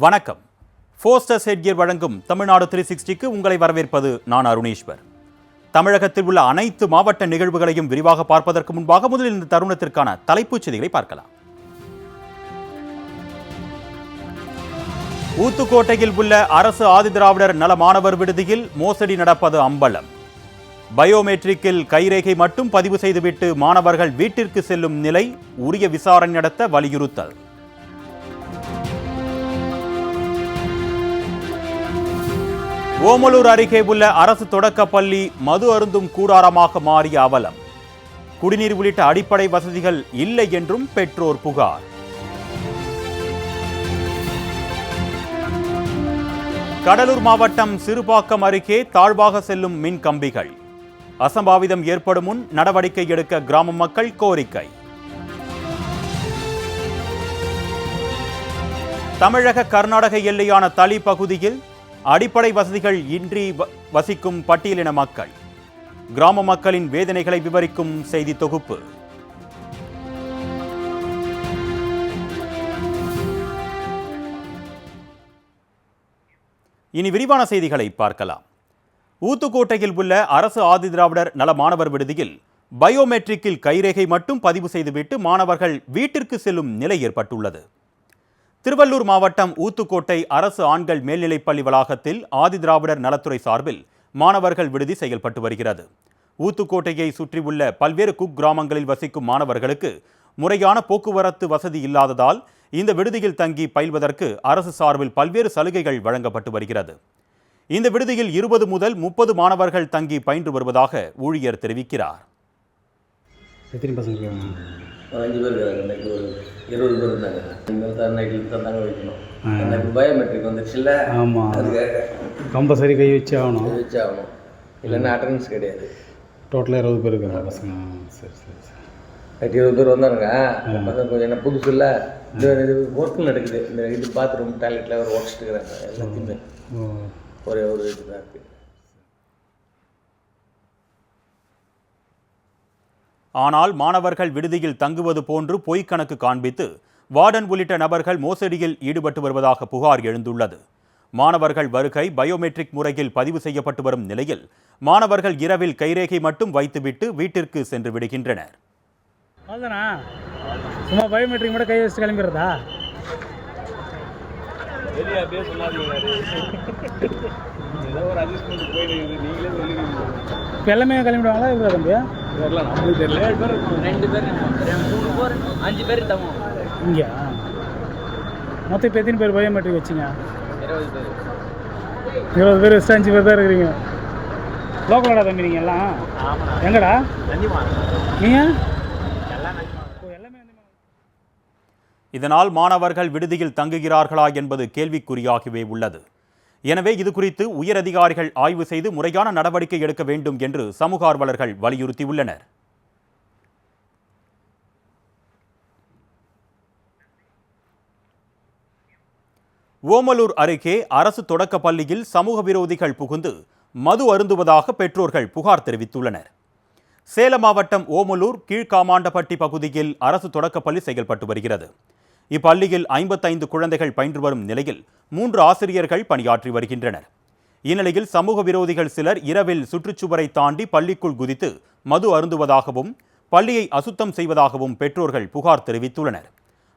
வணக்கம். ஃபோஸ்டர்ஸ் ஹெட்கியர் வழங்கும் தமிழ்நாடு 360க்கு உங்களை வரவேற்பது நான் அருணேஸ்வர். தமிழகத்தில் உள்ள அனைத்து மாவட்ட நிகழ்வுகளையும் விரிவாக பார்ப்பதற்கு முன்பாக முதலில் இந்த தருணத்திற்கான தலைப்புச் செய்திகளை பார்க்கலாம். ஊத்துக்கோட்டையில் உள்ள அரசு ஆதிதிராவிடர் நல மாணவர் விடுதியில் மோசடி நடப்பது அம்பலம். பயோமெட்ரிக்கில் கைரேகை மட்டும் பதிவு செய்துவிட்டு மாணவர்கள் வீட்டிற்கு செல்லும் நிலை, உரிய விசாரணை நடத்த வலியுறுத்தல். ஓமலூர் அருகே உள்ள அரசு தொடக்கப்பள்ளி மது அருந்தும் கூடாரமாக மாறிய அவலம். குடிநீர் உள்ளிட்ட அடிப்படை வசதிகள் இல்லை என்றும் பெற்றோர் புகார். கடலூர் மாவட்டம் சிறுபாக்கம் அருகே தாழ்வாக செல்லும் மின் கம்பிகள். அசம்பாவிதம் ஏற்படும் முன் நடவடிக்கை எடுக்க கிராம மக்கள் கோரிக்கை. தமிழக கர்நாடக எல்லையான தளி பகுதியில் அடிப்படை வசதிகள் இன்றி வசிக்கும் பட்டியலின மக்கள். கிராம மக்களின் வேதனைகளை விவரிக்கும் செய்தி தொகுப்பு. இனி விரிவான செய்திகளை பார்க்கலாம். ஊத்துக்கோட்டையில் உள்ள அரசு ஆதிதிராவிடர் நல மாணவர் விடுதியில் பயோமெட்ரிக்கில் கைரேகை மட்டும் பதிவு செய்துவிட்டு மாணவர்கள் வீட்டிற்கு செல்லும் நிலை ஏற்பட்டுள்ளது. திருவள்ளூர் மாவட்டம் ஊத்துக்கோட்டை அரசு ஆண்கள் மேல்நிலைப்பள்ளி வளாகத்தில் ஆதிதிராவிடர் நலத்துறை சார்பில் மாணவர்கள் விடுதி செயல்பட்டு வருகிறது. ஊத்துக்கோட்டையை சுற்றியுள்ள பல்வேறு குக்கிராமங்களில் வசிக்கும் மாணவர்களுக்கு முறையான போக்குவரத்து வசதி இல்லாததால் இந்த விடுதியில் தங்கி பயில்வதற்கு அரசு சார்பில் பல்வேறு சலுகைகள் வழங்கப்பட்டு வருகிறது. இந்த விடுதியில் 20 முதல் 30 மாணவர்கள் தங்கி பயின்று வருவதாக ஊழியர் தெரிவிக்கிறார். 5 பேர் இருக்காங்க, 20 பேர் இருந்தாங்க. நைட்டில் தந்தாங்க வைக்கணும். எனக்கு பயோமெட்ரிக் வந்துச்சுல்ல, ஆமாம், அதுக்காக கம்பல்சரி கை வச்சு ஆகணும், இல்லைன்னா அட்டண்டன்ஸ் கிடையாது. டோட்டலாக 20 பேர் இருக்காங்க பசங்க. சரி சரி சரி. நைட்டு 20 பேர் வந்தாருங்க. கொஞ்சம் என்ன புதுசு இல்லை, இது ஒர்க்கு நடக்குது. இந்த இது பாத்ரூம் டாய்லெட்டில் ஒரு ஒர்க்ஸ் இருக்கிறாங்க. எல்லாத்தையுமே ஒரே ஒரு இதுதான் இருக்குது. ஆனால் மாணவர்கள் விடுதியில் தங்குவது போன்று பொய்க்கணக்கு காண்பித்து வார்டன் உள்ளிட்ட நபர்கள் மோசடியில் ஈடுபட்டு வருவதாக புகார் எழுந்துள்ளது. மாணவர்கள் வருகை பயோமெட்ரிக் முறையில் பதிவு செய்யப்பட்டு வரும் நிலையில் மாணவர்கள் இரவில் கைரேகை மட்டும் வைத்துவிட்டு வீட்டிற்கு சென்று விடுகின்றனர். சும்மா பயோமெட்ரிக் மட்டும் கை வச்சு கிளம்பிடுறதா? இப்போ எல்லாமே கிளம்பிடுவாங்களா? இவ்வளோ தம்பி நம்மளுக்கு தெரியல. 2 பேர் 3 பேர் 5 பேர் தம் இங்கே மொத்தம் இப்போ எத்தனை பேர் பயோமெட்ரிக் வச்சிங்க? 20 பேர். 20 பேர் வச்சு 5 பேர் தான் இருக்கிறீங்க. லோக்கலடா தம்பி நீங்கள் எல்லாம்? எங்கடா நீங்கள்? இதனால் மாணவர்கள் விடுதியில் தங்குகிறார்களா என்பது கேள்விக்குறியாகவே உள்ளது. எனவே இது குறித்து உயர் அதிகாரிகள் ஆய்வு செய்து முறையான நடவடிக்கை எடுக்க வேண்டும் என்று சமூக ஆர்வலர்கள் வலியுறுத்தியுள்ளனர். ஓமலூர் அருகே அரசு தொடக்கப் பள்ளியில் சமூக விரோதிகள் புகுந்து மது அருந்துவதாக பெற்றோர்கள் புகார் தெரிவித்துள்ளனர். சேலம் மாவட்டம் ஓமலூர் கீழ்காமாண்டப்பட்டி பகுதியில் அரசு தொடக்கப்பள்ளி செயல்பட்டு வருகிறது. இப்பள்ளியில் 55 குழந்தைகள் பயின்று வரும் நிலையில் 3 ஆசிரியர்கள் பணியாற்றி வருகின்றனர். இந்நிலையில் சமூக விரோதிகள் சிலர் இரவில் சுற்றுச்சுவரை தாண்டி பள்ளிக்குள் குதித்து மது அருந்துவதாகவும் பள்ளியை அசுத்தம் செய்வதாகவும் பெற்றோர்கள் புகார் தெரிவித்துள்ளனர்.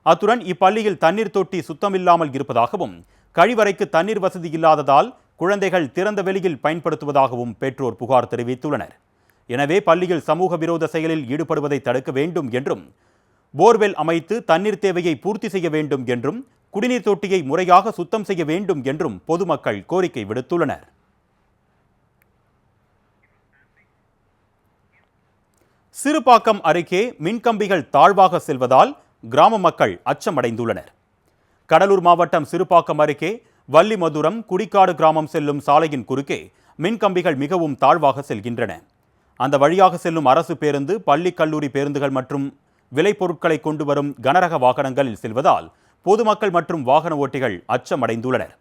அத்துடன் இப்பள்ளியில் தண்ணீர் தொட்டி சுத்தமில்லாமல் இருப்பதாகவும் கழிவறைக்கு தண்ணீர் வசதி இல்லாததால் குழந்தைகள் திறந்த வெளியில் பயன்படுத்துவதாகவும் பெற்றோர் புகார் தெரிவித்துள்ளனர். எனவே பள்ளியில் சமூக விரோத செயலில் ஈடுபடுவதை தடுக்க வேண்டும் என்றும், போர்வெல் அமைத்து தண்ணீர் தேவையை பூர்த்தி செய்ய வேண்டும் என்றும், குடிநீர் தொட்டியை முறையாக சுத்தம் செய்ய வேண்டும் என்றும் பொதுமக்கள் கோரிக்கை விடுத்துள்ளனர். சிறுபாக்கம் அருகே மின்கம்பிகள் தாழ்வாக செல்வதால் கிராம மக்கள் அச்சமடைந்துள்ளனர். கடலூர் மாவட்டம் சிறுபாக்கம் அருகே வள்ளிமதுரம் குடிக்காடு கிராமம் செல்லும் சாலையின் குறுக்கே மின்கம்பிகள் மிகவும் தாழ்வாக செல்கின்றன. அந்த வழியாக செல்லும் அரசு பேருந்து, பள்ளி கல்லூரி பேருந்துகள் மற்றும் விளைபொருட்களை கொண்டு வரும் கனரக வாகனங்களில் செல்வதால் பொதுமக்கள் மற்றும் வாகன ஓட்டிகள் அச்சமடைந்துள்ளனர்.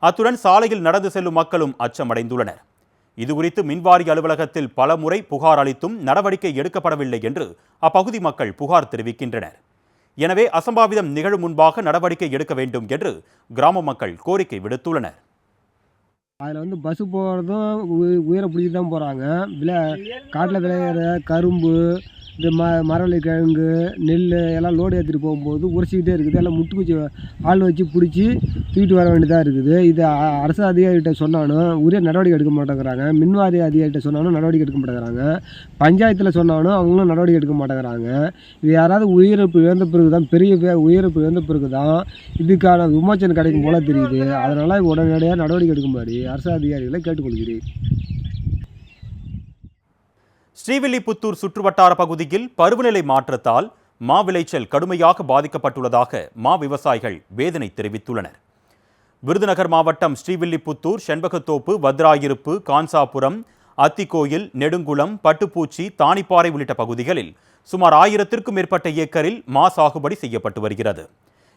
அத்துடன் சாலையில் நடந்து செல்லும் மக்களும் அச்சமடைந்துள்ளனர். இதுகுறித்து மின்வாரிய அலுவலகத்தில் பலமுறை புகார் அளித்தும் நடவடிக்கை எடுக்கப்படவில்லை என்று அப்பகுதி மக்கள் புகார் தெரிவிக்கின்றனர். எனவே அசம்பாவிதம் நிகழும் முன்பாக நடவடிக்கை எடுக்க வேண்டும் என்று கிராம மக்கள் கோரிக்கை விடுத்துள்ளனர். அதில் பஸ்ஸு போகிறதும் உயிரை பிடிச்சி தான் போகிறாங்க. காட்டில் விளையிற கரும்பு, இந்த மரவள்ளி கிழங்கு, நெல் எல்லாம் லோடு ஏற்றிட்டு போகும்போது உரைச்சிக்கிட்டே இருக்குது. எல்லாம் முட்டுக்குச்சி ஆள் வச்சு பிடிச்சி தூக்கிட்டு வர வேண்டியதாக இருக்குது. இது அரசு அதிகாரிகிட்ட சொன்னாலும் உரிய நடவடிக்கை எடுக்க மாட்டேங்கிறாங்க. மின்வாரிய அதிகாரிகிட்ட சொன்னாலும் நடவடிக்கை எடுக்க மாட்டேங்கிறாங்க. பஞ்சாயத்தில் சொன்னாலும் அவங்களும் நடவடிக்கை எடுக்க மாட்டேங்கிறாங்க. இது யாராவது உயிரிழப்பு இழந்த பிறகு தான், பெரிய உயிரிழப்பு இழந்த பிறகு தான் இதுக்கான விமோச்சனம் கிடைக்கும் போல தெரியுது. அதனால் உடனடியாக நடவடிக்கை எடுக்கும்படி அரசு அதிகாரிகளை கேட்டுக்கொள்கிறேன். ஸ்ரீவில்லிபுத்தூர் சுற்றுவட்டார பகுதியில் பருவநிலை மாற்றத்தால் மா விளைச்சல் கடுமையாக பாதிக்கப்பட்டுள்ளதாக மா விவசாயிகள் வேதனை தெரிவித்துள்ளனர். விருதுநகர் மாவட்டம் ஸ்ரீவில்லிபுத்தூர், செண்பகத்தோப்பு, வத்ராயிருப்பு, கான்சாபுரம், அத்திக்கோயில், நெடுங்குளம், பட்டுப்பூச்சி, தானிப்பாறை உள்ளிட்ட பகுதிகளில் சுமார் 1000க்கும் மேற்பட்ட ஏக்கரில் மா சாகுபடி செய்யப்பட்டு வருகிறது.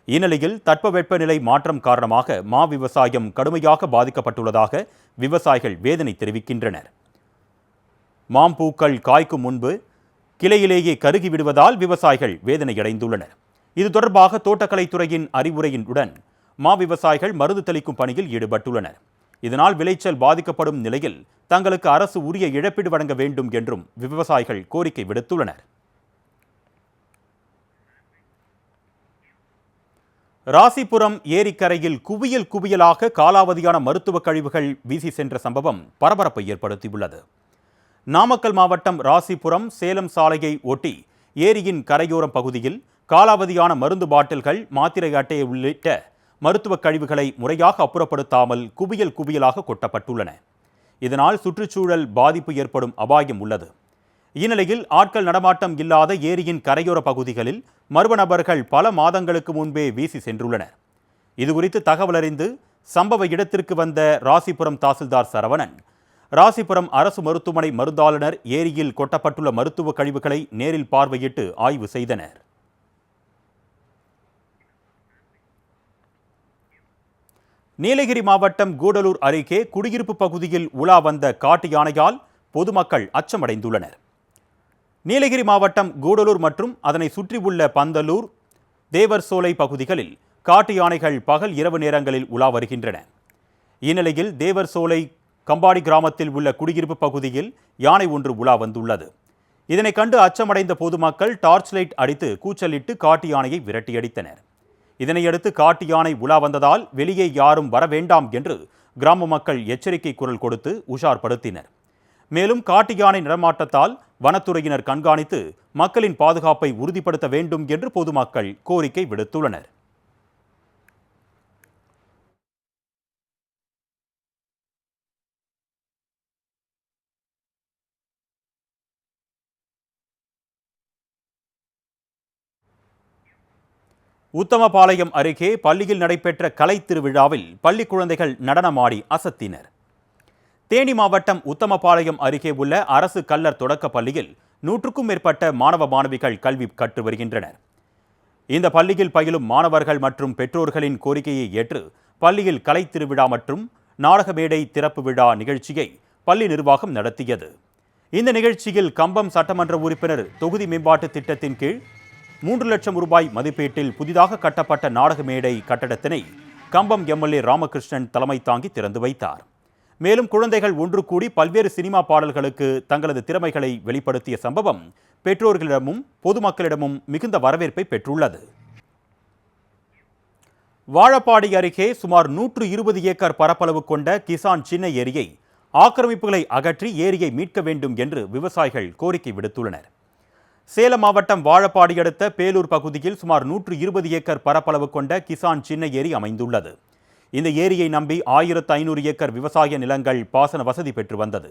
இந்நிலையில் தட்பவெப்பநிலை மாற்றம் காரணமாக மா விவசாயம் கடுமையாக பாதிக்கப்பட்டுள்ளதாக விவசாயிகள் வேதனை தெரிவிக்கின்றனர். மாம்பூக்கள் காய்க்கும் முன்பு கிளையிலேயே கருகி விடுவதால் விவசாயிகள் வேதனையடைந்துள்ளனர். இது தொடர்பாக தோட்டக்கலைத்துறையின் அறிவுரையுடன் மா விவசாயிகள் மருந்து தெளிக்கும் பணியில் ஈடுபட்டுள்ளனர். இதனால் விளைச்சல் பாதிக்கப்படும் நிலையில் தங்களுக்கு அரசு உரிய இழப்பீடு வழங்க வேண்டும் என்றும் விவசாயிகள் கோரிக்கை விடுத்துள்ளனர். ராசிபுரம் ஏரிக்கரையில் குவியலாக காலாவதியான மருத்துவ கழிவுகள் வீசி சென்ற சம்பவம் பரபரப்பை ஏற்படுத்தியுள்ளது. நாமக்கல் மாவட்டம் ராசிபுரம் சேலம் சாலையை ஒட்டி ஏரியின் கரையோரம் பகுதியில் காலாவதியான மருந்து பாட்டில்கள், மாத்திரை அட்டை உள்ளிட்ட மருத்துவ கழிவுகளை முறையாக அப்புறப்படுத்தாமல் குவியலாக கொட்டப்பட்டுள்ளன. இதனால் சுற்றுச்சூழல் பாதிப்பு ஏற்படும் அபாயம் உள்ளது. இந்நிலையில் ஆட்கள் நடமாட்டம் இல்லாத ஏரியின் கரையோர பகுதிகளில் மர்ம நபர்கள் பல மாதங்களுக்கு முன்பே வீசி சென்றுள்ளனர். இதுகுறித்து தகவல் அறிந்து சம்பவ இடத்திற்கு வந்த ராசிபுரம் தாசில்தார் சரவணன், ராசிபுரம் அரசு மருத்துவமனை மருந்தாளுநர் ஏரியில் கொட்டப்பட்டுள்ள மருத்துவ கழிவுகளை நேரில் பார்வையிட்டு ஆய்வு செய்தனர். நீலகிரி மாவட்டம் கூடலூர் அருகே குடியிருப்பு பகுதியில் உலா வந்த காட்டு யானையால் பொதுமக்கள் அச்சமடைந்துள்ளனர். நீலகிரி மாவட்டம் கூடலூர் மற்றும் அதனை சுற்றியுள்ள பந்தலூர், தேவர்சோலை பகுதிகளில் காட்டு யானைகள் பகல் இரவு நேரங்களில் உலா வருகின்றன. இந்நிலையில் தேவர்சோலை கம்பாடி கிராமத்தில் உள்ள குடியிருப்பு பகுதியில் யானை ஒன்று உலா வந்துள்ளது. இதனை கண்டு அச்சமடைந்த பொதுமக்கள் டார்ச் லைட் அடித்து கூச்சலிட்டு காட்டு யானையை விரட்டியடித்தனர். இதனையடுத்து காட்டு யானை உலா வந்ததால் வெளியே யாரும் வர வேண்டாம் என்று கிராம மக்கள் எச்சரிக்கை குரல் கொடுத்து உஷார்படுத்தினர். மேலும் காட்டு யானை நடமாட்டத்தால் வனத்துறையினர் கண்காணித்து மக்களின் பாதுகாப்பை உறுதிப்படுத்த வேண்டும் என்று பொதுமக்கள் கோரிக்கை விடுத்துள்ளனர். உத்தமபாளையம் அருகே பள்ளியில் நடைபெற்ற கலை திருவிழாவில் பள்ளி குழந்தைகள் நடனமாடி அசத்தினர். தேனி மாவட்டம் உத்தமபாளையம் அருகே உள்ள அரசு கல்லர் தொடக்க பள்ளியில் 100க்கும் மேற்பட்ட மாணவ மாணவிகள் கல்வி கற்று வருகின்றனர். இந்த பள்ளியில் பயிலும் மாணவர்கள் மற்றும் பெற்றோர்களின் கோரிக்கையை ஏற்று பள்ளியில் கலை திருவிழா மற்றும் நாடக மேடை திறப்பு விழா நிகழ்ச்சியை பள்ளி நிர்வாகம் நடத்தியது. இந்த நிகழ்ச்சியில் கம்பம் சட்டமன்ற உறுப்பினர் தொகுதி மேம்பாட்டு திட்டத்தின் கீழ் 3 லட்சம் ரூபாய் மதிப்பீட்டில் புதிதாக கட்டப்பட்ட நாடக மேடை கட்டடத்தினை கம்பம் எம்எல்ஏ ராமகிருஷ்ணன் தலைமை தாங்கி திறந்து வைத்தார். மேலும் குழந்தைகள் ஒன்று கூடி பல்வேறு சினிமா பாடல்களுக்கு தங்களது திறமைகளை வெளிப்படுத்திய சம்பவம் பெற்றோர்களிடமும் பொதுமக்களிடமும் மிகுந்த வரவேற்பை பெற்றுள்ளது. வாழப்பாடி அருகே சுமார் 120 ஏக்கர் பரப்பளவு கொண்ட கிசான் சின்ன ஏரியை ஆக்கிரமிப்புகளை அகற்றி ஏரியை மீட்க வேண்டும் என்று விவசாயிகள் கோரிக்கை விடுத்துள்ளனர். சேலம் மாவட்டம் வாழப்பாடி அடுத்த பேலூர் பகுதியில் சுமார் 120 ஏக்கர் பரப்பளவு கொண்ட கிசான் சின்ன ஏரி அமைந்துள்ளது. இந்த ஏரியை நம்பி 1500 ஏக்கர் விவசாய நிலங்கள் பாசன வசதி பெற்று வந்தது.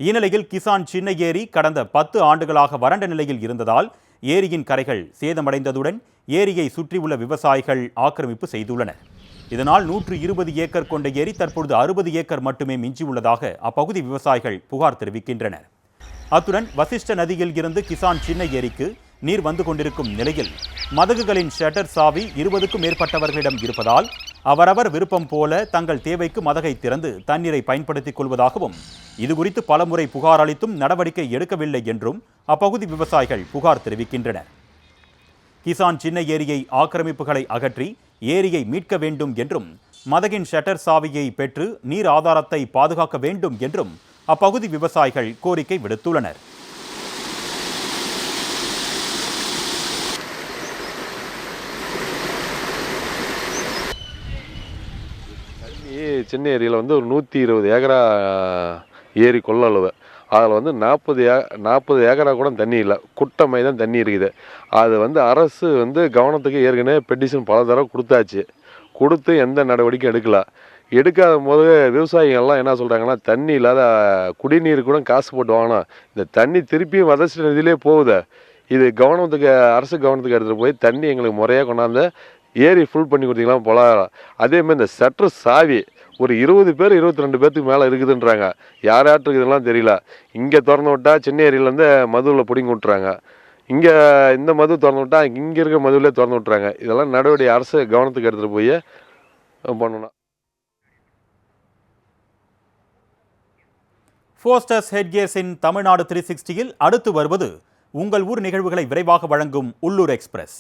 இந்நிலையில் கிசான் சின்ன ஏரி கடந்த 10 ஆண்டுகளாக வறண்ட நிலையில் இருந்ததால் ஏரியின் கரைகள் சேதமடைந்ததுடன் ஏரியை சுற்றியுள்ள விவசாயிகள் ஆக்கிரமிப்பு செய்துள்ளனர். இதனால் 120 ஏக்கர் கொண்ட ஏரி தற்பொழுது 60 ஏக்கர் மட்டுமே மிஞ்சியுள்ளதாக அப்பகுதி விவசாயிகள் புகார் தெரிவிக்கின்றனர். அத்துடன் வசிஷ்ட நதியில் இருந்து கிசான் சின்ன ஏரிக்கு நீர் வந்து கொண்டிருக்கும் நிலையில் மதகுகளின் ஷட்டர் சாவி 20க்கும் மேற்பட்டவர்களிடம் இருப்பதால் அவரவர் விருப்பம் போல தங்கள் தேவைக்கு மதகை திறந்து தண்ணீரை பயன்படுத்திக் கொள்வதாகவும் இதுகுறித்து பலமுறை புகார் அளித்தும் நடவடிக்கை எடுக்கவில்லை என்றும் அப்பகுதி விவசாயிகள் புகார் தெரிவிக்கின்றனர். கிசான் சின்ன ஏரியை ஆக்கிரமிப்புகளை அகற்றி ஏரியை மீட்க வேண்டும் என்றும் மதகின் ஷட்டர் சாவியை பெற்று நீர் ஆதாரத்தை பாதுகாக்க வேண்டும் என்றும் அப்பகுதி விவசாயிகள் கோரிக்கை விடுத்துள்ளனர். சின்ன ஏரியில் வந்து ஒரு 120 ஏக்கரா ஏரி கொள்ளளவு. அதில் வந்து 40 ஏக்கரா கூட தண்ணி இல்லை, குட்டமை தான் தண்ணி இருக்குது. அது வந்து அரசு வந்து கவனத்துக்கு ஏற்கனவே பெட்டிஷன் பல தடவை கொடுத்து எந்த நடவடிக்கையும் எடுக்காத போது விவசாயிகள்லாம் என்ன சொல்கிறாங்கன்னா, தண்ணி இல்லாத குடிநீர் கூட காசு போட்டு வாங்கணும், இந்த தண்ணி திருப்பியும் வதச்சிட்டு நிதியிலே போகுது, இது அரசு கவனத்துக்கு எடுத்துகிட்டு போய் தண்ணி எங்களுக்கு முறையாக கொண்டாந்து ஏரி ஃபுல் பண்ணி கொடுத்தீங்களா போல. அதேமாதிரி இந்த ஷட்டர் சாவி ஒரு 20 பேர் 22 பேர்த்துக்கு மேலே இருக்குதுன்றாங்க. யார்யாருக்கு இதெல்லாம் தெரியல. இங்கே திறந்து விட்டால் சின்ன ஏரியிலேருந்து மதுவில் பிடிங்கி விட்றாங்க, இங்கே இந்த மது திறந்து விட்டால் இங்கே இருக்க மதுவிலே திறந்து விட்றாங்க. இதெல்லாம் நடவடிக்கை அரசு கவனத்துக்கு எடுத்துகிட்டு போய் பண்ணணும். ஃபோஸ்டர்ஸ் ஹெட்கேஸின் தமிழ்நாடு 360யில் அடுத்து வருவது உங்கள் ஊர் நிகழ்வுகளை விரைவாக வழங்கும் உள்ளூர் எக்ஸ்பிரஸ்.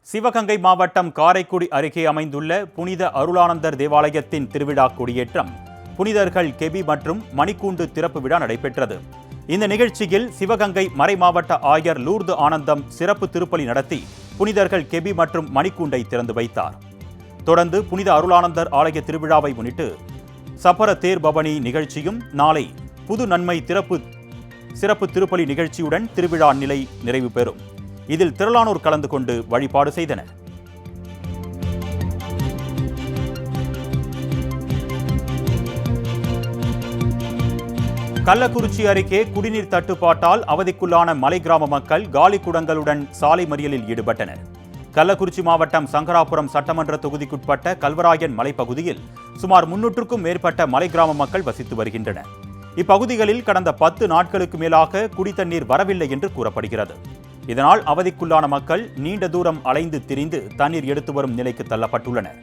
சிவகங்கை மாவட்டம் காரைக்குடி அருகே அமைந்துள்ள புனித அருளானந்தர் தேவாலயத்தின் திருவிழா கொடியேற்றம், புனிதர்கள் கெபி மற்றும் மணிக்கூண்டு திறப்பு விழா நடைபெற்றது. இந்த நிகழ்ச்சியில் சிவகங்கை மறைமாவட்ட ஆயர் லூர்து ஆனந்தம் சிறப்பு திருப்பலி நடத்தி புனிதர்கள் கெபி மற்றும் மணிக்கூண்டை திறந்து வைத்தார். தொடர்ந்து புனித அருளானந்தர் ஆலய திருவிழாவை முன்னிட்டு சப்பர தேர் பவனி நிகழ்ச்சியும், நாளை புது நன்மை சிறப்பு திருப்பலி நிகழ்ச்சியுடன் திருவிழா நிலை நிறைவு பெறும். இதில் திரளானோர் கலந்து கொண்டு வழிபாடு செய்தனர். கள்ளக்குறிச்சி அருகே குடிநீர் தட்டுப்பாட்டால் அவதிக்குள்ளான மலை கிராம மக்கள் காலி குடங்களுடன் சாலை மறியலில் ஈடுபட்டனர். கள்ளக்குறிச்சி மாவட்டம் சங்கராபுரம் சட்டமன்ற தொகுதிக்குட்பட்ட கல்வராயன் மலைப்பகுதியில் சுமார் 300க்கும் மேற்பட்ட மலை கிராம மக்கள் வசித்து வருகின்றனர். இப்பகுதிகளில் கடந்த 10 நாட்களுக்கு மேலாக குடித்தண்ணீர் வரவில்லை என்று கூறப்படுகிறது. இதனால் அவதிக்குள்ளான மக்கள் நீண்ட தூரம் அலைந்து திரிந்து தண்ணீர் எடுத்து வரும் நிலைக்கு தள்ளப்பட்டுள்ளனர்.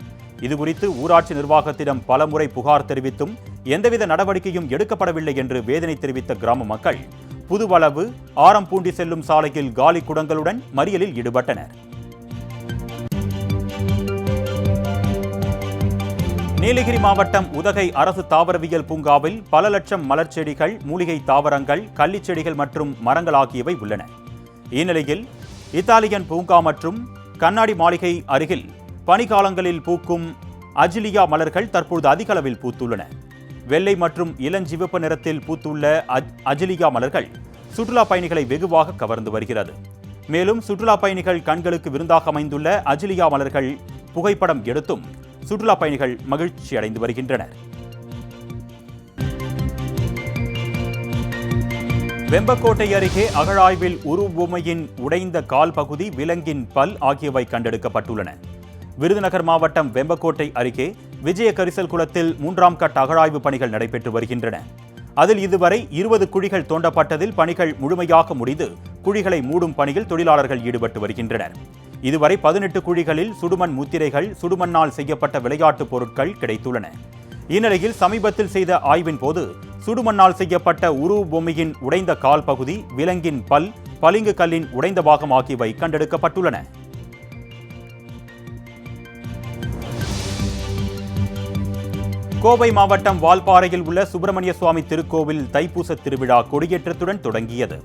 இதுகுறித்து ஊராட்சி நிர்வாகத்திடம் பலமுறை புகார் தெரிவித்தும் எந்தவித நடவடிக்கையும் எடுக்கப்படவில்லை என்று வேதனை தெரிவித்த கிராம மக்கள் புதுவளவு ஆரம்பூண்டி செல்லும் சாலையில் காலி குடங்களுடன் மறியலில் ஈடுபட்டனர். நீலகிரி மாவட்டம் உதகை அரசு தாவரவியல் பூங்காவில் பல லட்சம் மலர் செடிகள், மூலிகை தாவரங்கள், கள்ளிச்செடிகள் மற்றும் மரங்கள் ஆகியவை உள்ளன. இந்நிலையில் இத்தாலியன் பூங்கா மற்றும் கண்ணாடி மாளிகை அருகில் பனிக்காலங்களில் பூக்கும் அஜிலியா மலர்கள் தற்போது அதிக அளவில் பூத்துள்ளன. வெள்ளை மற்றும் இளஞ்சிவப்பு நிறத்தில் பூத்துள்ள அஜிலியா மலர்கள் சுற்றுலா பயணிகளை வெகுவாக கவர்ந்து வருகிறது. மேலும் சுற்றுலா பயணிகள் கண்களுக்கு விருந்தாக அமைந்துள்ள அஜிலியா மலர்கள் புகைப்படம் எடுத்தும் சுற்றுலா பயணிகள் மகிழ்ச்சி அடைந்து வருகின்றனர். வெம்பக்கோட்டை அருகே அகழாய்வில் உருவமையின் உடைந்த கால் பகுதி, விலங்கின் பல் ஆகியவை கண்டெடுக்கப்பட்டுள்ளன. விருதுநகர் மாவட்டம் வெம்பக்கோட்டை அருகே விஜய கரிசல் குளத்தில் 3ஆம் கட்ட அகழாய்வு பணிகள் நடைபெற்று வருகின்றன. அதில் இதுவரை 20 குழிகள் தோண்டப்பட்டதில் பணிகள் முழுமையாக முடிந்து குழிகளை மூடும் பணியில் தொழிலாளர்கள் ஈடுபட்டு வருகின்றனர். இதுவரை 18 குழிகளில் சுடுமண் முத்திரைகள், சுடுமண்ணால் செய்யப்பட்ட விளையாட்டுப் பொருட்கள் கிடைத்துள்ளன. இந்நிலையில் சமீபத்தில் செய்த ஆய்வின் போது சுடுமண்ணால் செய்யப்பட்ட உருவ பொம்மையின் உடைந்த கால் பகுதி, விலங்கின் பல், பளிங்கு கல்லின் உடைந்த பாகம் ஆகியவை கண்டெடுக்கப்பட்டுள்ளன. கோவை மாவட்டம் வால்பாறையில் உள்ள சுப்பிரமணிய சுவாமி திருக்கோவில் தைப்பூச திருவிழா கொடியேற்றத்துடன் தொடங்கியது.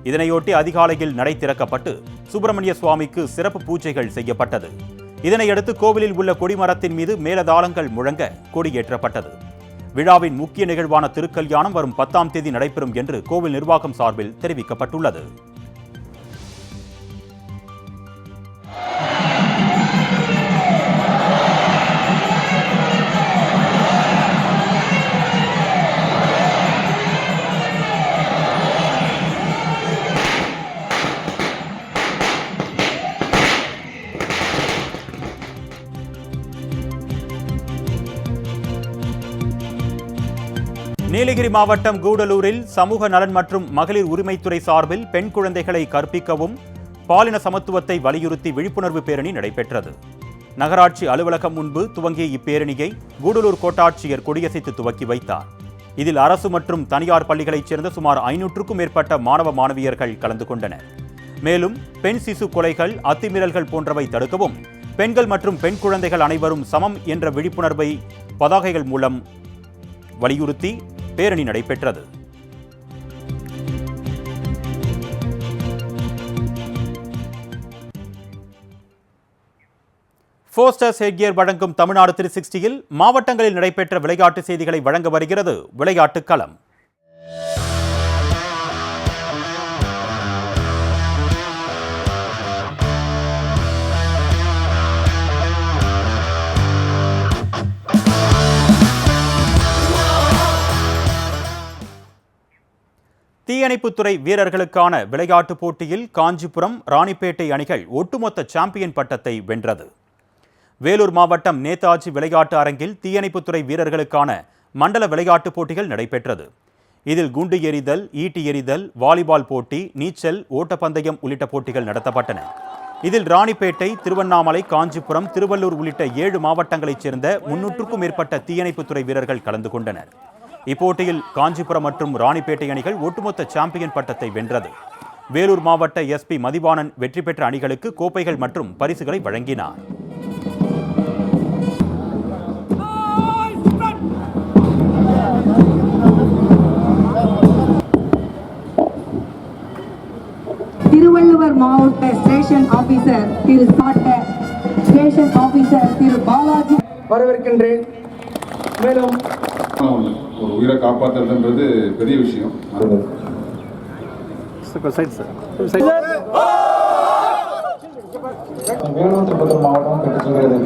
இதனையொட்டி அதிகாலையில் நடை திறக்கப்பட்டு சுப்பிரமணிய சுவாமிக்கு சிறப்பு பூஜைகள் செய்யப்பட்டது. இதனையடுத்து கோவிலில் உள்ள கொடிமரத்தின் மீது மேலதாளங்கள் முழங்க கொடியேற்றப்பட்டது. விழாவின் முக்கிய நிகழ்வான திருக்கல்யாணம் வரும் 10ஆம் தேதி நடைபெறும் என்று கோவில் நிர்வாகம் சார்பில் தெரிவிக்கப்பட்டுள்ளது. நீலகிரி மாவட்டம் கூடலூரில் சமூக நலன் மற்றும் மகளிர் உரிமைத்துறை சார்பில் பெண் குழந்தைகளை கற்பிக்கவும் பாலின சமத்துவத்தை வலியுறுத்தி விழிப்புணர்வு பேரணி நடைபெற்றது. நகராட்சி அலுவலகம் முன்பு துவங்கிய இப்பேரணியை கூடலூர் கோட்டாட்சியர் கொடியசைத்து துவக்கி வைத்தார். இதில் அரசு மற்றும் தனியார் பள்ளிகளைச் சேர்ந்த சுமார் 500க்கும் மேற்பட்ட மாணவ மாணவியர்கள் கலந்து கொண்டனர். மேலும் பெண் சிசு கொலைகள், அத்துமீறல்கள் போன்றவை தடுக்கவும் பெண்கள் மற்றும் பெண் குழந்தைகள் அனைவரும் சமம் என்ற விழிப்புணர்வை பதாகைகள் மூலம் வலியுறுத்தி பேரணி நடைபெற்றது. ஃபோஸ்டர்ஸ் ஹெட்கியர் வழங்கும் தமிழ்நாடு 360யில் மாவட்டங்களில் நடைபெற்ற விளையாட்டு செய்திகளை வழங்க வருகிறது விளையாட்டு களம். தீயணைப்புத்துறை வீரர்களுக்கான விளையாட்டுப் போட்டியில் காஞ்சிபுரம், ராணிப்பேட்டை அணிகள் ஒட்டுமொத்த சாம்பியன் பட்டத்தை வென்றது. வேலூர் மாவட்டம் நேதாஜி விளையாட்டு அரங்கில் தீயணைப்புத்துறை வீரர்களுக்கான மண்டல விளையாட்டுப் போட்டிகள் நடைபெற்றது. இதில் குண்டு எறிதல், ஈட்டி எறிதல், வாலிபால் போட்டி, நீச்சல், ஓட்டப்பந்தயம் உள்ளிட்ட போட்டிகள் நடத்தப்பட்டன. இதில் ராணிப்பேட்டை, திருவண்ணாமலை, காஞ்சிபுரம், திருவள்ளூர் உள்ளிட்ட 7 மாவட்டங்களைச் சேர்ந்த 300க்கும் மேற்பட்ட தீயணைப்புத்துறை வீரர்கள் கலந்து கொண்டனர். இப்போட்டியில் காஞ்சிபுரம் மற்றும் ராணிப்பேட்டை அணிகள் ஒட்டுமொத்த சாம்பியன் பட்டத்தை வென்றது. வேலூர் மாவட்ட எஸ்பி மதிவாணன் வெற்றி பெற்ற அணிகளுக்கு கோப்பைகள் மற்றும் பரிசுகளை வழங்கினார். திருவள்ளுவர் மாவட்ட ஸ்டேஷன் ஆபீசர் திரு ஸ்டேஷன் ஆபீசர் திரு பாலாஜி வரவேற்கின்றேன். மேலும் ஒரு உயிரை காப்பாற்றுறதுன்றது பெரிய விஷயம். வேலூர் திருப்பத்தூர் மாவட்டம் பெற்றுச் செல்கிறது.